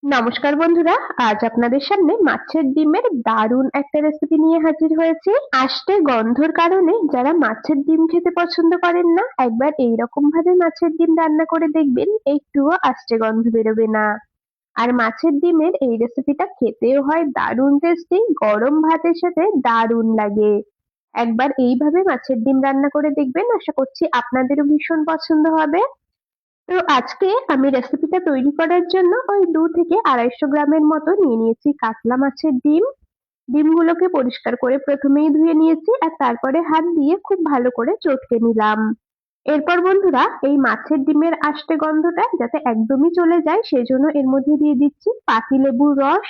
নমস্কার বন্ধুরা, আজ আপনাদের সামনে মাছের ডিমের দারুণ একটা রেসিপি নিয়ে হাজির হয়েছি। আষ্টে গন্ধর কারণে যারা মাছের ডিম খেতে পছন্দ করেন না, একবার এইরকম ভাবে মাছের ডিম রান্না করে দেখবেন, একটুও আষ্টে গন্ধ বেরোবে না। আর মাছের ডিমের এই রেসিপিটা খেতেও হয় দারুণ টেস্টি, গরম ভাতের সাথে দারুণ লাগে। একবার এইভাবে মাছের ডিম রান্না করে দেখবেন, আশা করছি আপনাদেরও ভীষণ পছন্দ হবে। তো আজকে আমি রেসিপিটা তৈরি করার জন্য ওই 2 থেকে 250 গ্রামের মতো নিয়ে নিয়েছি কাতলা মাছের ডিম। ডিমগুলোকে পরিষ্কার করে প্রথমেই ধুয়ে নিয়েছি আর তারপরে হাত দিয়ে খুব ভালো করে চটকে নিলাম। এরপর বন্ধুরা, এই মাছের ডিমের আষ্টে গন্ধটা যাতে একদমই চলে যায় সেজন্য এর মধ্যে দিয়ে দিচ্ছি পাতিলেবুর রস।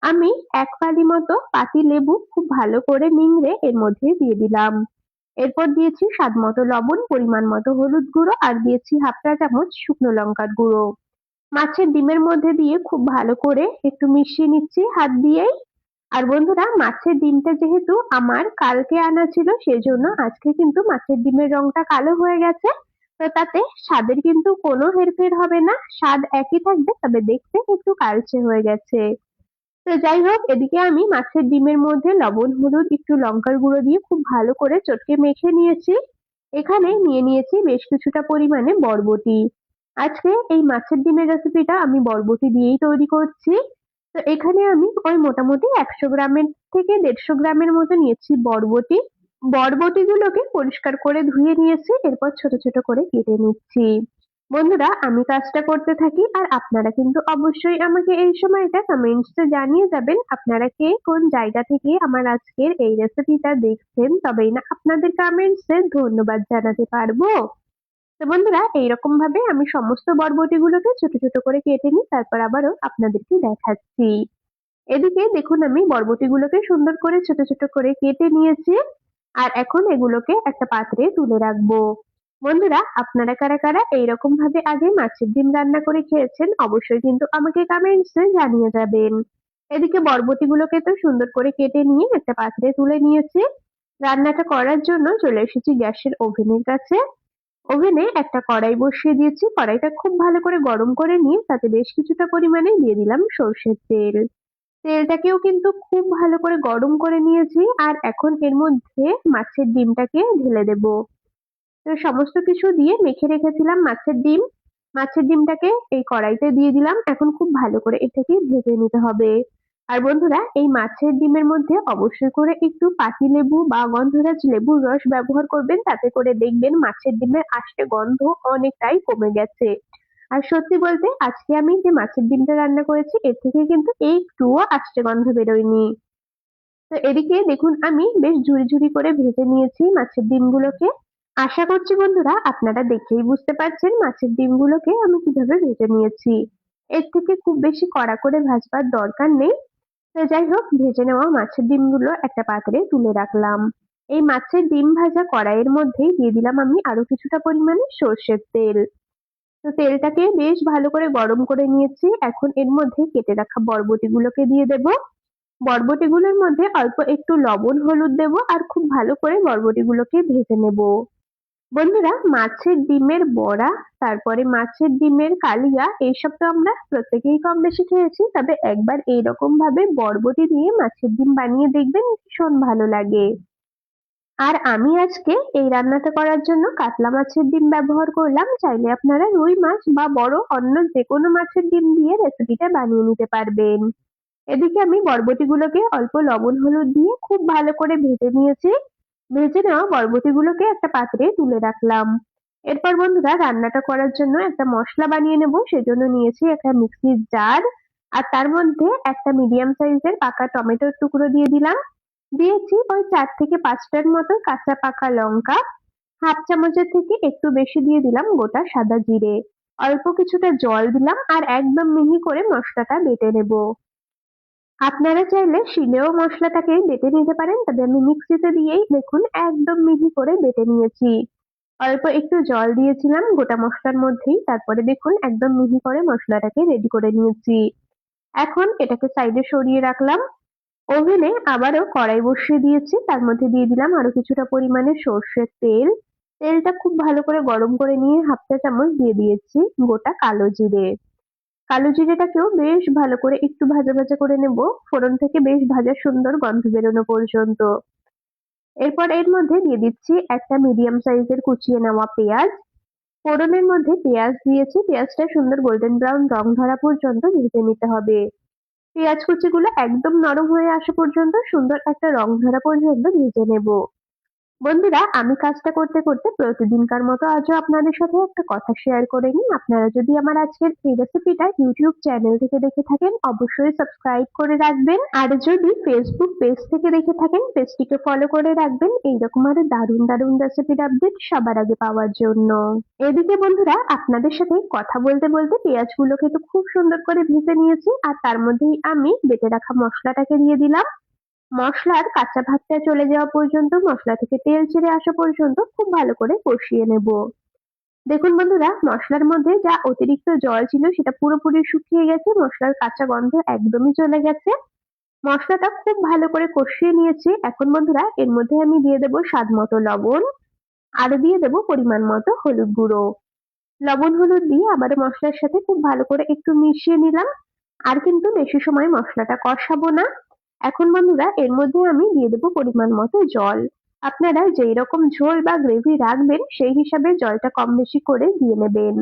আমি 1 ফালি মতো পাতিলেবু খুব ভালো করে নিংড়ে এর মধ্যে দিয়ে দিলাম। এরপর দিয়েছি স্বাদ মতো লবণ, পরিমাণ মতো হলুদ গুঁড়ো আর দিয়েছি হাফ চা চামচ শুকনো লঙ্কার গুঁড়ো। মাছের ডিমের মধ্যে দিয়ে খুব ভালো করে একটু মিশিয়ে নিচ্ছি হাত দিয়েই। আর বন্ধুরা, মাছের ডিমটা যেহেতু আমার কালকে আনা ছিল সেজন্য আজকে কিন্তু মাছের ডিমের রংটা কালো হয়ে গেছে। তো তাতে স্বাদের কিন্তু কোনো হেরফের হবে না, স্বাদ একই থাকবে, তবে দেখতে একটু কালচে হয়ে গেছে। তো যাই হোক, এদিকে আমি মাছের ডিমের মধ্যে লবণ, হলুদ, একটু লঙ্কার গুঁড়ো দিয়ে খুব ভালো করে চটকে মেখে নিয়েছি। এখানে নিয়ে নিয়েছি বেশ কিছুটা পরিমাণে বরবটি। আজকে এই মাছের ডিমের রেসিপিটা আমি বরবটি দিয়েই তৈরি করছি। তো এখানে আমি ওই মোটামুটি 100 গ্রামের থেকে 150 গ্রামের মতো নিয়েছি বরবটি। বরবটিগুলোকে পরিষ্কার করে ধুয়ে নিয়েছি, এরপর ছোট ছোট করে কেটে নিচ্ছি। বন্ধুরা, আমি কাজটা করতে থাকি আর আপনারা কিন্তু অবশ্যই আমাকে এই সময়টা কমেন্টসে জানিয়ে যাবেন আপনারা কে কোন জায়গা থেকে আমার আজকের এই রেসিপিটা দেখছেন, তবেই না আপনাদের কমেন্টসে ধন্যবাদ জানাতে পারবো। তো বন্ধুরা, এইরকম ভাবে আমি সমস্ত বরবটিগুলোকে ছোট ছোট করে কেটে নিই, তারপর আবারও আপনাদেরকে দেখাচ্ছি। এদিকে দেখুন, আমি বরবটিগুলোকে সুন্দর করে ছোট ছোট করে কেটে নিয়েছি আর এখন এগুলোকে একটা পাত্রে তুলে রাখবো। বন্ধুরা, আপনারা কারা কারা এইরকম ভাবে আগে মাছের ডিম রান্না করে খেয়েছেন অবশ্যই কিন্তু আমাকে কমেন্টসে জানিয়ে যাবেন। এদিকে বরবটিগুলোকে তো সুন্দর করে কেটে নিয়ে একটা পাত্রে তুলে নিয়েছি। রান্নাটা করার জন্য চলে এসেছি গ্যাসের ওভেনের কাছে। ওভেনে একটা কড়াই বসিয়ে দিয়েছি, কড়াইটা খুব ভালো করে গরম করে নিয়ে তাতে বেশ কিছুটা পরিমাণে দিয়ে দিলাম সর্ষের তেল। তেলটাকেও কিন্তু খুব ভালো করে গরম করে নিয়েছি আর এখন এর মধ্যে মাছের ডিমটাকে ঢেলে দেব। তো সমস্ত কিছু দিয়ে মেখে রেখেছিলাম মাছের ডিমটাকে এই কড়াইতে দিয়ে দিলাম। এখন খুব ভালো করে এটাকে ভেজে নিতে হবে। আর বন্ধুরা, এই মাছের ডিমের মধ্যে অবশ্যই করে একটু পাতিলেবু বা গন্ধরাজ লেবুর রস ব্যবহার করবেন, তাতে করে দেখবেন মাছের ডিমের আষ্টে গন্ধ অনেকটাই কমে গেছে। আর সত্যি বলতে আজকে আমি যে মাছের ডিমটা রান্না করেছি এর থেকে কিন্তু একটুও আষ্টে গন্ধ বেরোয়নি। তো এদিকে দেখুন, আমি বেশ ঝুরি ঝুরি করে ভেজে নিয়েছি মাছের ডিমগুলোকে। আশা করছি বন্ধুরা আপনারা দেখেই বুঝতে পারছেন মাছের ডিমগুলোকে আমি কিভাবে ভেজে নিয়েছি। এর থেকে খুব বেশি কড়া করে ভাজবার দরকার নেই। তো যাই হোক, ভেজে নেওয়া মাছের ডিমগুলো একটা পাত্রে তুলে রাখলাম। এই মাছের ডিম ভাজা কড়াইয়ের মধ্যেই দিয়ে দিলাম আমি আরো কিছুটা পরিমাণে সর্ষের তেল। তো তেলটাকে বেশ ভালো করে গরম করে নিয়েছি, এখন এর মধ্যে কেটে রাখা বরবটিগুলোকে দিয়ে দেব। বরবটিগুলোর মধ্যে অল্প একটু লবণ, হলুদ দেব আর খুব ভালো করে বরবটিগুলোকে ভেজে নেব। বন্ধুরা, মাছের ডিমের বড়া, তারপরে মাছের ডিমের কালিয়া, এইসব তো আমরা প্রত্যেকেই কম বেশি খেয়েছি, তবে একবার এইরকম ভাবে বরবটি দিয়ে মাছের ডিম বানিয়ে দেখবেন, ভীষণ ভালো লাগে। আর আমি আজকে এই রান্নাটা করার জন্য কাতলা মাছের ডিম ব্যবহার করলাম, চাইলে আপনারা রুই মাছ বা বড় অন্য যেকোনো মাছের ডিম দিয়ে রেসিপিটা বানিয়ে নিতে পারবেন। এদিকে আমি বরবটিগুলোকে অল্প লবণ হলুদ দিয়ে খুব ভালো করে ভেজে নিয়েছি। ভেজে নেওয়া বরবটিগুলোকে একটা পাত্রে তুলে রাখলাম। এরপর বন্ধুরা, রান্নাটা করার জন্য একটা মশলা বানিয়ে নেব, সেজন্য নিয়েছি একটা মিক্সির জার আর তার মধ্যে একটা মিডিয়াম সাইজের পাকা টমেটোর টুকরো দিয়ে দিলাম। দিয়েছি ওই 4 থেকে 5টার মতো কাঁচা পাকা লঙ্কা। হাফ চামচের থেকে একটু বেশি দিয়ে দিলাম গোটা সাদা জিরে। অল্প কিছুটা জল দিলাম আর একদম মিহি করে মশলাটা বেটে নেব। আপনারা চাইলে শিলেও মশলাটাকে বেটে নিতে পারেন, তবে আমি মিক্সিতে দিয়েই দেখুন একদম মিহি করে বেটে নিয়েছি। অল্প একটু জল দিয়েছিলাম গোটা মশলার মধ্যেই, তারপরে দেখুন একদম মিহি করে মশলাটাকে রেডি করে নিয়েছি। এখন এটাকে সাইডে সরিয়ে রাখলাম। ওভেনে আবারও কড়াই বসিয়ে দিয়েছি, তার মধ্যে দিয়ে দিলাম আরো কিছুটা পরিমাণে সর্ষের তেল। তেলটা খুব ভালো করে গরম করে নিয়ে হাফ চা চামচ দিয়ে দিয়েছি গোটা কালো জিরে। কালো জিরেটাকেও বেশ ভালো করে একটু ভাজা ভাজা করে নেব, ফোড়ন থেকে বেশ ভাজা সুন্দর গন্ধ বেরোনো পর্যন্ত। এরপর এর মধ্যে দিয়ে দিচ্ছি একটা মিডিয়াম সাইজের কুচিয়ে নেওয়া পেঁয়াজ। ফোড়নের মধ্যে পেঁয়াজ দিয়েছি, পেঁয়াজটা সুন্দর গোল্ডেন ব্রাউন রং ধরা পর্যন্ত ভেজে নিতে হবে। পেঁয়াজ কুচিগুলো একদম নরম হয়ে আসা পর্যন্ত সুন্দর একটা রং ধরা পর্যন্ত ভেজে নেব। বন্ধুরা, আমি কাজটা করতে করতে প্রতিদিনকার মতো আজও আপনাদের সাথে একটা কথা শেয়ার করে নিই। আপনারা যদি আমার আজকের এই রেসিপিটা ইউটিউব চ্যানেল থেকে দেখে থাকেন অবশ্যই সাবস্ক্রাইব করে রাখবেন, আর যদি ফেসবুক পেজ থেকে দেখে থাকেন পেজটিকে ফলো করে রাখবেন এইরকম আরো দারুণ দারুণ রেসিপির আপডেট সবার আগে পাওয়ার জন্য। এদিকে বন্ধুরা, আপনাদের সাথে কথা বলতে বলতে পেঁয়াজগুলোকে তো খুব সুন্দর করে ভেজে নিয়েছি, আর তার মধ্যেই আমি বেটে রাখা মশলাটাকে দিয়ে দিলাম। মশলার কাঁচা ভাবটা চলে যাওয়া পর্যন্ত, মশলা থেকে তেল ছেড়ে আসা পর্যন্ত খুব ভালো করে কষিয়ে নেব। দেখুন বন্ধুরা, মশলার মধ্যে যা অতিরিক্ত জল ছিল সেটা পুরোপুরি শুকিয়ে গেছে, মশলার কাঁচা গন্ধ একদমই চলে গেছে। মশলাটা খুব ভালো করে কষিয়ে নিয়েছি। এখন বন্ধুরা, এর মধ্যে আমি দিয়ে দেবো স্বাদ মতো লবণ, আর দিয়ে দেবো পরিমাণ মতো হলুদ গুঁড়ো। লবণ হলুদ দিয়ে আবার মশলার সাথে খুব ভালো করে একটু মিশিয়ে নিলাম। আর কিন্তু বেশি সময় মশলাটা কষাবো না। এখন বন্ধুরা, এর মধ্যে আমি দিয়ে দেবো পরিমাণ মতো জল। আপনারা যেই রকম ঝোল বা গ্রেভি রাখবেন সেই হিসাবে জলটা কম বেশি করে দিয়ে নেবেন।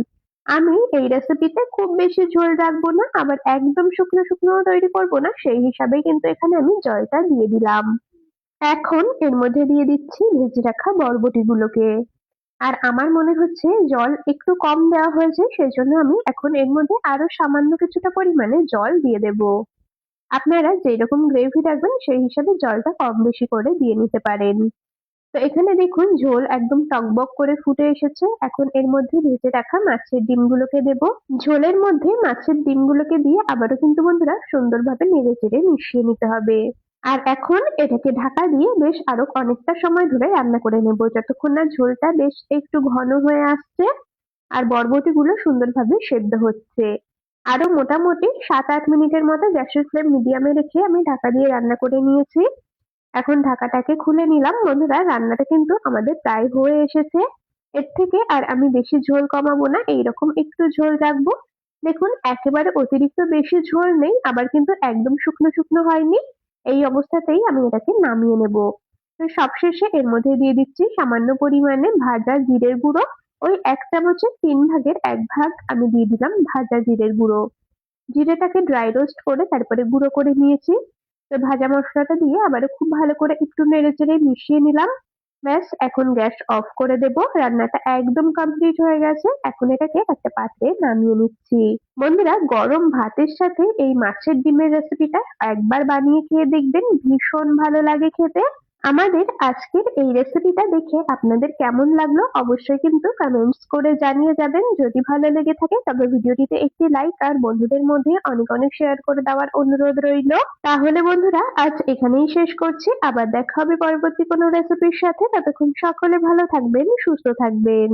আমি এই রেসিপিতে খুব বেশি ঝোল রাখবো না, আবার একদম শুকনো শুকনো তৈরি করবো না, সেই হিসাবে কিন্তু এখানে আমি জলটা দিয়ে দিলাম। এখন এর মধ্যে দিয়ে দিচ্ছি ভেজে রাখা বরবটিগুলোকে। আর আমার মনে হচ্ছে জল একটু কম দেওয়া হয়েছে, সেজন্য আমি এখন এর মধ্যে আরো সামান্য কিছুটা পরিমাণে জল দিয়ে দেব। আপনারা যেরকম গ্রেভি রাখবেন সেই হিসাবে জলটা কম বেশি করে দিয়ে নিতে পারেন। তো এখানে দেখুন ঝোল একদম টকবক করে ফুটে এসেছে। এখন এর মধ্যে ভেজে রাখা মাছের ডিমগুলোকে দেব। ঝোলের মধ্যে মাছের ডিমগুলোকে দিয়ে আবারও কিন্তু বন্ধুরা সুন্দরভাবে নেড়ে চেড়ে মিশিয়ে নিতে হবে। আর এখন এটাকে ঢাকা দিয়ে বেশ আরো অনেকটা সময় ধরে রান্না করে নেব, যতক্ষণ না ঝোলটা বেশ একটু ঘন হয়ে আসছে আর বরবটিগুলো সুন্দরভাবে সেদ্ধ হচ্ছে। আরো মোটামুটি 7-8 মিনিটের মতো গ্যাসের ফ্লেম মিডিয়ামে রেখে আমি ঢাকা দিয়ে রান্না করে নিয়েছি। এখন ঢাকাটাকে খুলে নিলাম। বন্ধুরা, রান্নাটা কিন্তু আমাদের প্রায় হয়ে এসেছে। এর থেকে আর আমি বেশি ঝোল কমাবো না, এইরকম একটু ঝোল রাখবো। দেখুন, একেবারে অতিরিক্ত বেশি ঝোল নেই, আবার কিন্তু একদম শুকনো শুকনো হয়নি। এই অবস্থাতেই আমি এটাকে নামিয়ে নেব। তো সবশেষে এর মধ্যে দিয়ে দিচ্ছি সামান্য পরিমাণে ভাজা জিরের গুঁড়ো। ওই 1 চামচের 3 ভাগের 1 ভাগ আমি দিয়ে দিলাম ভাজা জিরের গুঁড়ো। জিরেটাকে ড্রাই রোস্ট করে তারপরে গুঁড়ো করে নিয়েছি। তো ভাজা মশলাটা দিয়ে আবারও খুব ভালো করে একটু নেড়েচেড়ে মিশিয়ে নিলাম। ব্যাস, এখন গ্যাস অফ করে দেব। রান্নাটা একদম কমপ্লিট হয়ে গেছে। এখন এটাকে একটা পাত্রে নামিয়ে নিচ্ছি। বন্ধুরা, গরম ভাতের সাথে এই মাছের ডিমের রেসিপিটা একবার বানিয়ে খেয়ে দেখবেন, ভীষণ ভালো লাগে খেতে। আমাদের আজকের এই রেসিপিটা দেখে আপনাদের কেমন লাগলো অবশ্যই কিন্তু কমেন্টস করে জানিয়ে যাবেন। যদি ভালো লেগে থাকে তবে ভিডিওটিতে একটি লাইক আর বন্ধুদের মধ্যে অনেক অনেক শেয়ার করে দেওয়ার অনুরোধ রইল। তাহলে বন্ধুরা, আজ এখানেই শেষ করছি। আবার দেখা হবে পরবর্তী কোনো রেসিপির সাথে। ততক্ষণ সকলে ভালো থাকবেন, সুস্থ থাকবেন।